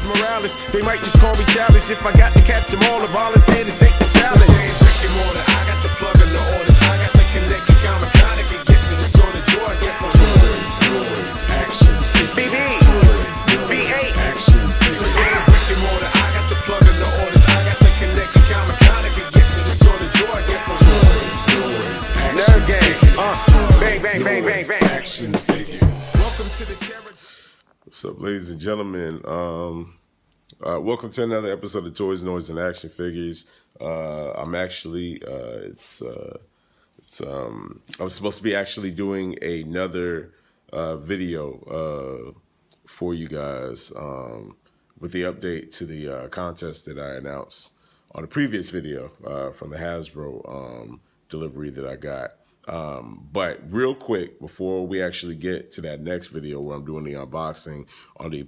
Morales. They might just call me childish if I got to catch them all or volunteer to take the challenge. Brick and mortar, I got the plug and the orders. I got the connect account mechanic and get me the sort of joy I get from toys, noise, action, BB, toys, noise, action, so yeah, brick and mortar, I got the plug and the orders. I got the connect account mechanic and get me the sort of joy I get from toys, noise, action, gang, bang, bang, bang, bang, bang, action figures. Welcome to the terror. What's up, ladies and gentlemen? Welcome to another episode of Toys, Noise, and Action Figures. I'm actually, I was supposed to be actually doing another video for you guys with the update to the contest that I announced on the previous video from the Hasbro delivery that I got. But real quick, before we actually get to that next video where I'm doing the unboxing on the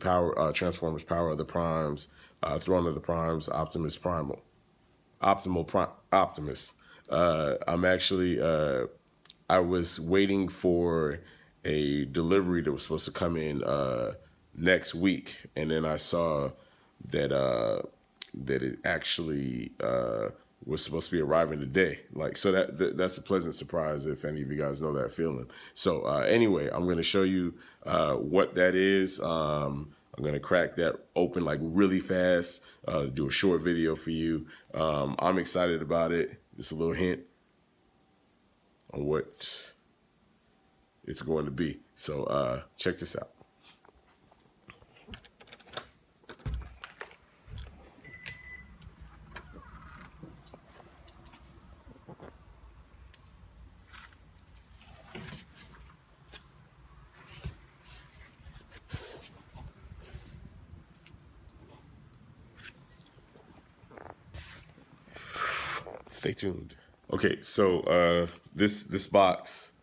Transformers Power of the Primes, Throne of the Primes, Optimus. I'm actually, I was waiting for a delivery that was supposed to come in next week, and then I saw that that it actually was supposed to be arriving today. So that's a pleasant surprise if any of you guys know that feeling. So anyway, I'm going to show you what that is. I'm going to crack that open like really fast, do a short video for you. I'm excited about it. Just a little hint on what it's going to be. So check this out. Stay tuned. Okay, so this box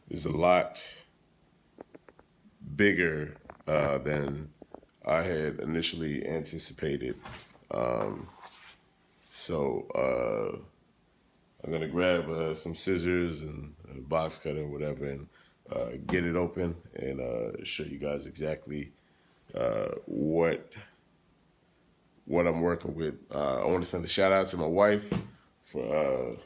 is a lot bigger than I had initially anticipated. So I'm gonna grab some scissors and a box cutter or whatever and get it open and show you guys exactly what I'm working with. I want to send a shout out to my wife for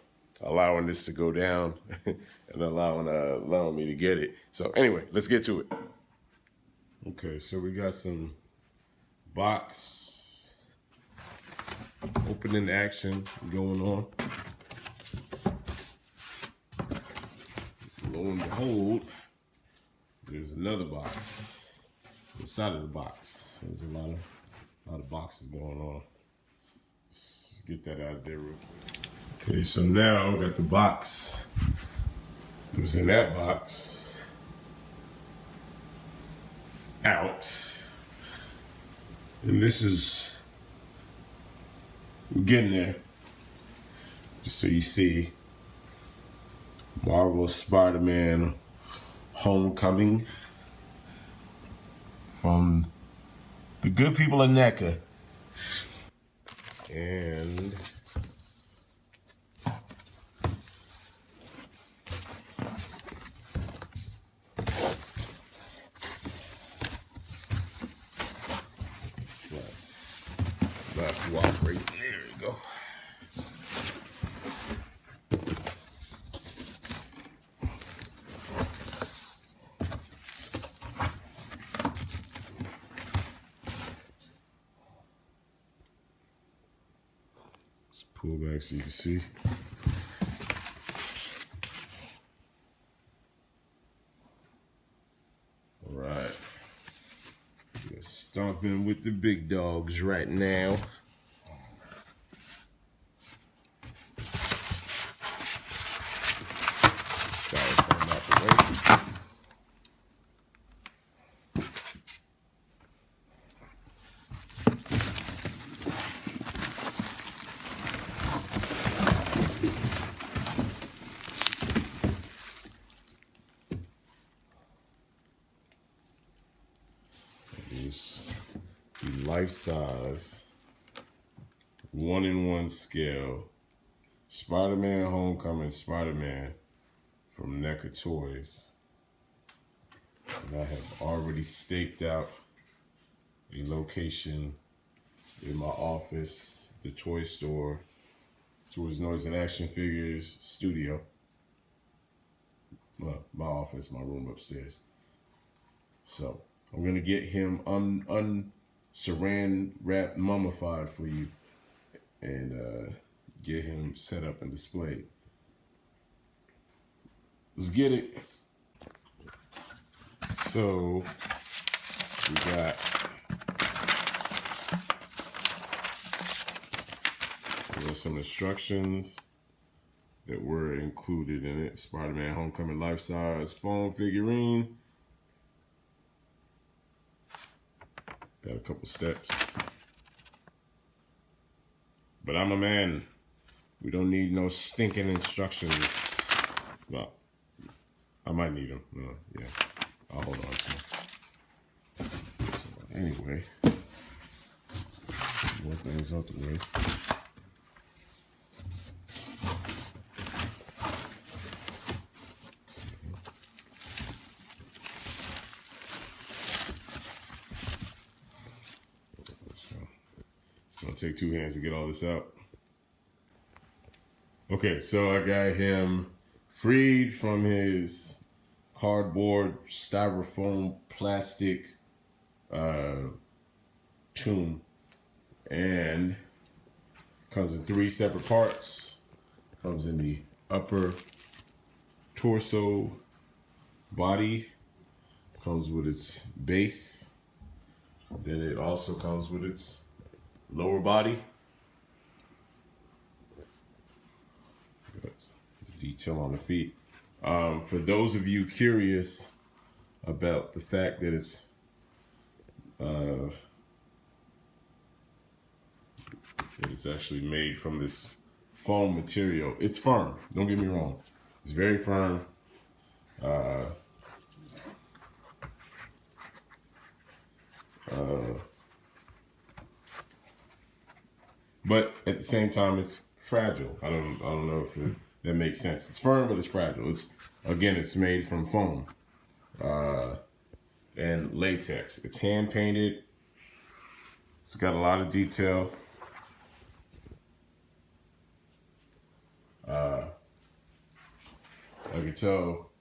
allowing this to go down and allowing me to get it. So anyway, let's get to it. Okay, so we got some box opening action going on. Lo and behold, there's another box inside of the box. There's a lot of boxes going on. Let's get that out of there real quick. Okay, so now I got the box that was in that box out. And this is getting there. Just so you see, Marvel Spider-Man Homecoming from the good people of Neca. And cooperate. There you go. Let's pull back so you can see. All right. We're stomping with the big dogs right now. The life-size, 1-in-1 scale Spider-Man Homecoming Spider-Man from Neca Toys. And I have already staked out a location in my office, the toy store, Toys Noise and Action Figures studio. Well, my office, my room upstairs. So I'm gonna get him saran wrapped, mummified for you, and get him set up and displayed. Let's get it. So we got some instructions that were included in it. Spider-Man Homecoming life-size foam figurine. Got a couple steps. But I'm a man. We don't need no stinking instructions. Well, I might need them. Yeah, I'll hold on to them. So anyway, more things out the way. It's gonna take two hands to get all this out. Okay, so I got him freed from his cardboard, styrofoam, plastic tomb, and comes in 3 separate parts. Comes in the upper torso body, comes with its base, then it also comes with its lower body. Detail on the feet. For those of you curious about the fact that it's actually made from this foam material, it's firm. Don't get me wrong, it's very firm. But at the same time, it's fragile. I don't know if that makes sense. It's firm, but it's fragile. It's made from foam and latex. It's hand painted. It's got a lot of detail. I can tell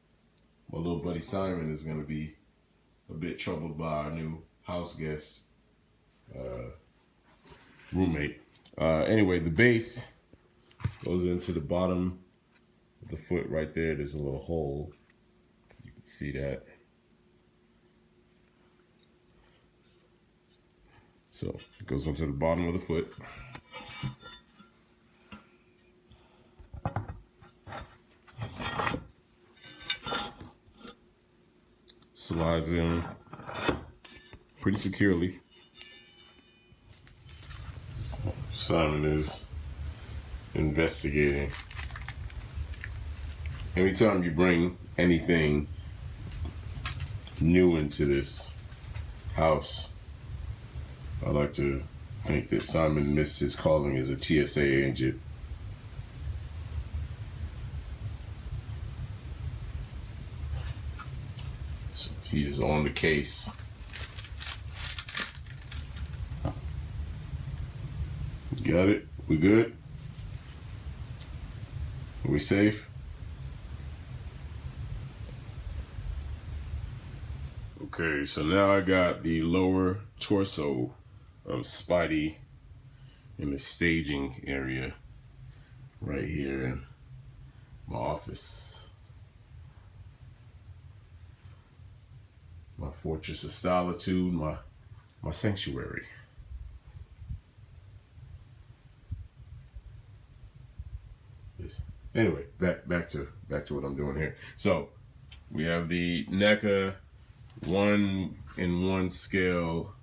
my little buddy Simon is gonna be a bit troubled by our new house guest roommate. Anyway, the base goes into the bottom of the foot right there. There's a little hole. You can see that. So it goes into the bottom of the foot. Slides in pretty securely. Simon is investigating. Anytime you bring anything new into this house, I like to think that Simon missed his calling as a TSA agent. So he is on the case. Got it? We good? Are we safe? Okay, so now I got the lower torso of Spidey in the staging area right here in my office. My fortress of solitude, my sanctuary. Anyway, back to what I'm doing here. So we have the Neca 1:1 scale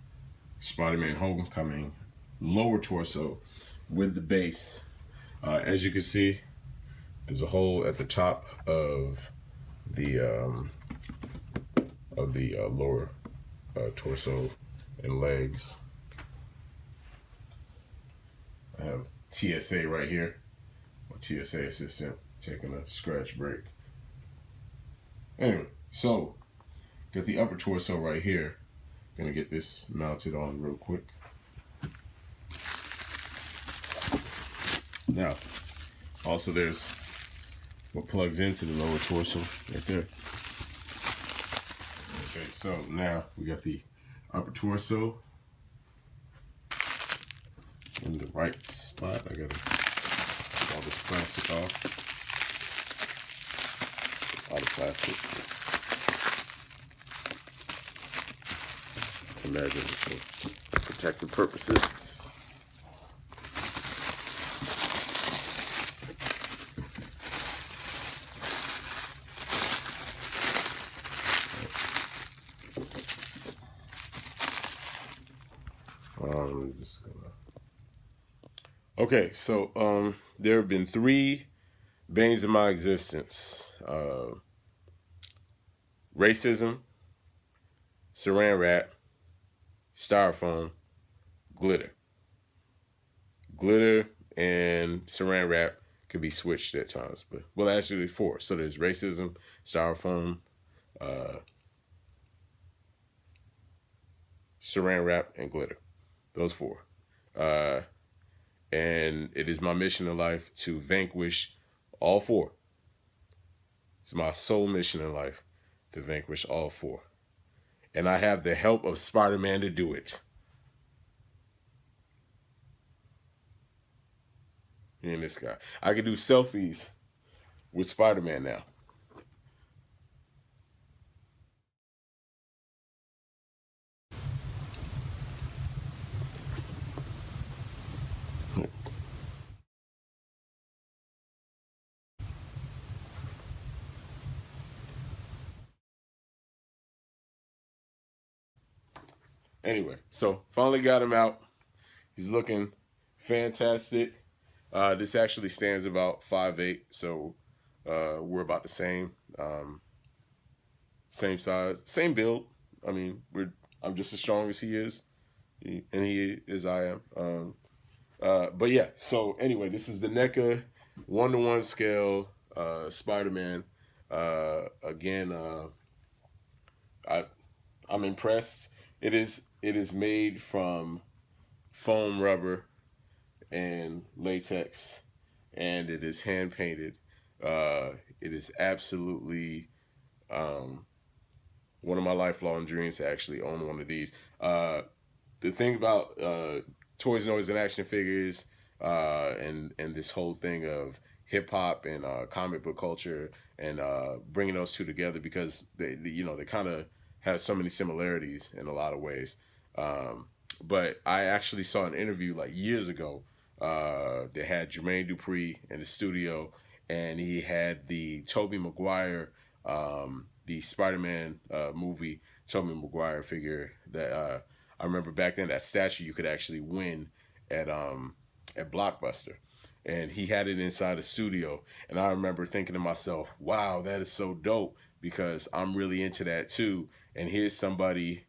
Spider-Man Homecoming lower torso with the base. As you can see, there's a hole at the top of the lower torso and legs. I have TSA right here. TSA assistant taking a scratch break. Anyway, so got the upper torso right here. Gonna get this mounted on real quick. Now, also there's what plugs into the lower torso right there. Okay, so now we got the upper torso in the right spot. I gotta get all this plastic off. All the plastic. Imagine for protective purposes. Just gonna... Okay, so there have been 3 banes of my existence: racism, saran wrap, styrofoam, glitter. Glitter and saran wrap could be switched at times, but well, actually 4. So there's racism, styrofoam, saran wrap, and glitter. Those 4. And it is my mission in life to vanquish all 4. It's my sole mission in life to vanquish all 4. And I have the help of Spider-Man to do it. Me and this guy. I can do selfies with Spider-Man now. Anyway, so finally got him out. He's looking fantastic. This actually stands about 5'8", so we're about the same. Same size, same build. I mean, I'm just as strong as he is, and he is I am. But yeah, so anyway, this is the Neca 1-to-1 scale Spider-Man. Again, I'm impressed. It is made from foam rubber and latex, and it is hand painted. It is absolutely one of my lifelong dreams to actually own one of these. The thing about Toys, Noise, and Action Figures, and this whole thing of hip hop and comic book culture, and bringing those 2 together, because they kind of have so many similarities in a lot of ways. But I actually saw an interview like years ago. They had Jermaine Dupri in the studio, and he had the Tobey Maguire, the Spider-Man movie Tobey Maguire figure that I remember back then, that statue you could actually win at Blockbuster. And he had it inside the studio. And I remember thinking to myself, wow, that is so dope, because I'm really into that too. And here's somebody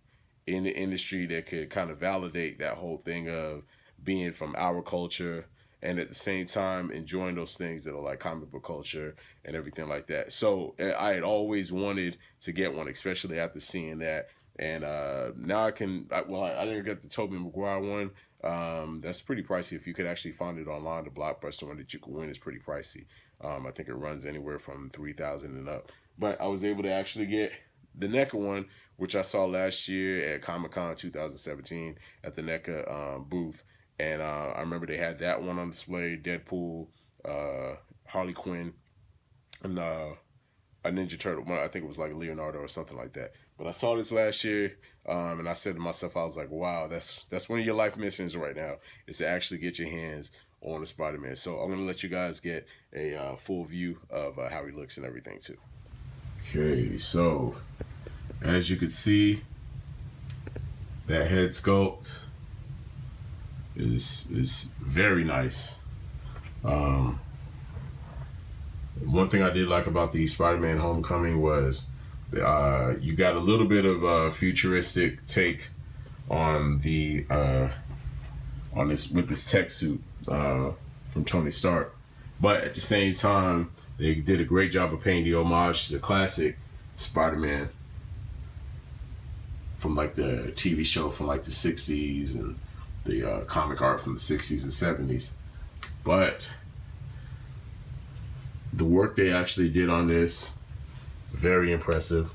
in the industry that could kind of validate that whole thing of being from our culture, and at the same time enjoying those things that are like comic book culture and everything like that. So I had always wanted to get one, especially after seeing that. And now I didn't get the Tobey Maguire one. That's pretty pricey. If you could actually find it online, the Blockbuster one that you can win is pretty pricey. I think it runs anywhere from $3,000 and up. But I was able to actually get the Neca one, which I saw last year at Comic-Con 2017 at the Neca booth. And I remember they had that one on display, Deadpool, Harley Quinn, and a Ninja Turtle one. I think it was like Leonardo or something like that. But I saw this last year, and I said to myself, I was like, wow, that's one of your life missions right now, is to actually get your hands on the Spider-Man. So I'm going to let you guys get a full view of how he looks and everything too. Okay, so as you can see, that head sculpt is very nice. One thing I did like about the Spider-Man Homecoming was you got a little bit of a futuristic take on the on this with this tech suit from Tony Stark, but at the same time they did a great job of paying the homage to the classic Spider-Man from like the TV show from like the 60s and the comic art from the 60s and 70s. But the work they actually did on this, very impressive.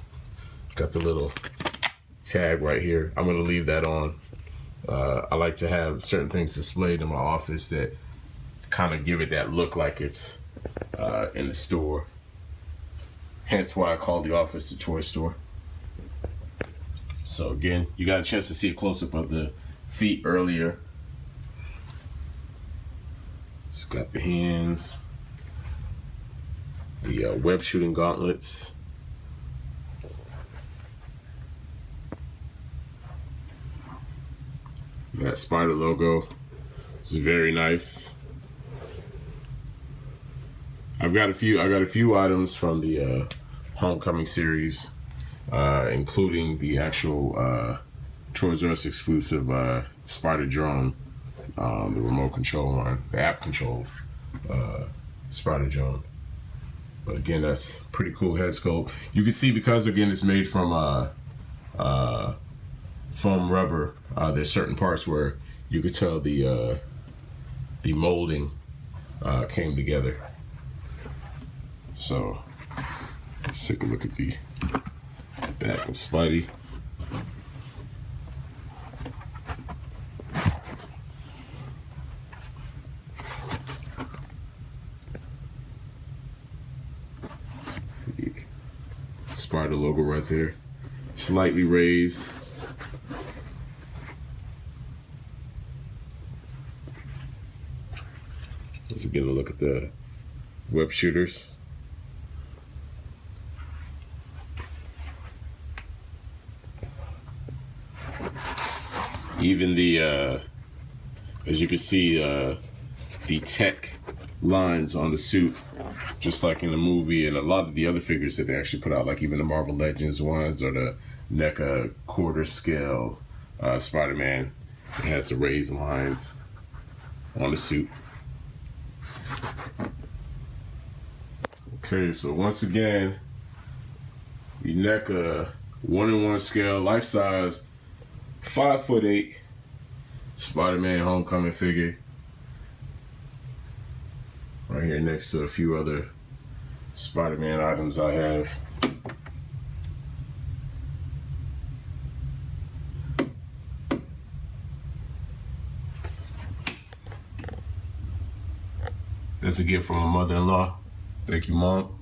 Got the little tag right here. I'm gonna leave that on. I like to have certain things displayed in my office that kind of give it that look like it's in the store. Hence why I call the office the toy store. So again, you got a chance to see a close-up of the feet earlier. It's got the hands, the web shooting gauntlets. That spider logo is very nice. I've got a few items from the Homecoming series, including the actual Toys R Us exclusive spider drone, the remote control one, the app controlled spider drone. But again, that's pretty cool head sculpt. You can see, because again it's made from foam rubber, there's certain parts where you could tell the molding came together. So let's take a look at the back of Spidey. The spider logo right there, slightly raised. Let's get a look at the web shooters. Even the, as you can see, the tech lines on the suit, just like in the movie, and a lot of the other figures that they actually put out, like even the Marvel Legends ones or the Neca quarter scale Spider-Man, it has the raised lines on the suit. Okay, so once again, the Neca 1-in-1 scale, life size, 5'8" Spider-Man Homecoming figure. Right here next to a few other Spider-Man items I have. That's a gift from my mother-in-law. Thank you, Mom.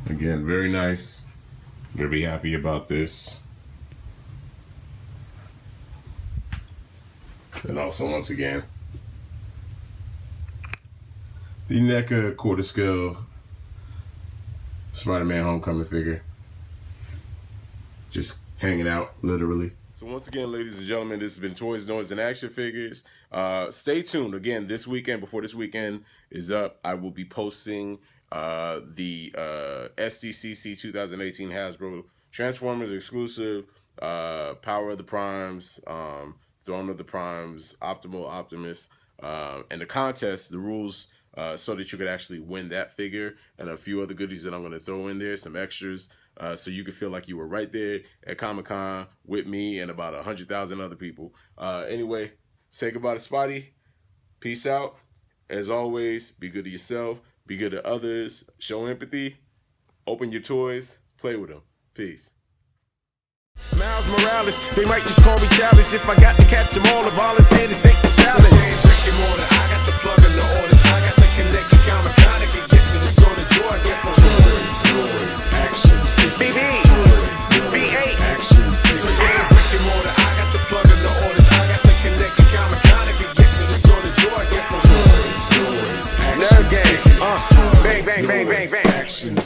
Again, very nice. Very happy about this. And also, once again, the NECA quarter scale Spider-Man Homecoming figure. Just hanging out, literally. So once again, ladies and gentlemen, this has been Toys, Noise, and Action Figures. Stay tuned. Again, this weekend, before this weekend is up, I will be posting the SDCC 2018 Hasbro Transformers exclusive, Power of the Primes, Throne of the Primes, Optimal Optimus, and the contest, the rules, so that you could actually win that figure, and a few other goodies that I'm going to throw in there, some extras, so you could feel like you were right there at Comic-Con with me and about 100,000 other people. Anyway, say goodbye to Spidey. Peace out. As always, be good to yourself, be good to others, show empathy, open your toys, play with them. Peace. Miles Morales, they might just call me childish. If I got to catch them all, I volunteer to take the challenge. Brick and mortar, I got the plug and the orders, I got the connect, Comic-Con, can get me the sort of joy I get from toys, noise, action, BB, B8, action, so yeah, brick and mortar, I got the plug and the orders, I got the connect, Comic-Con, can get me the sort of joy I get from toys, noise, action, bang, bang, bang, bang, bang, action.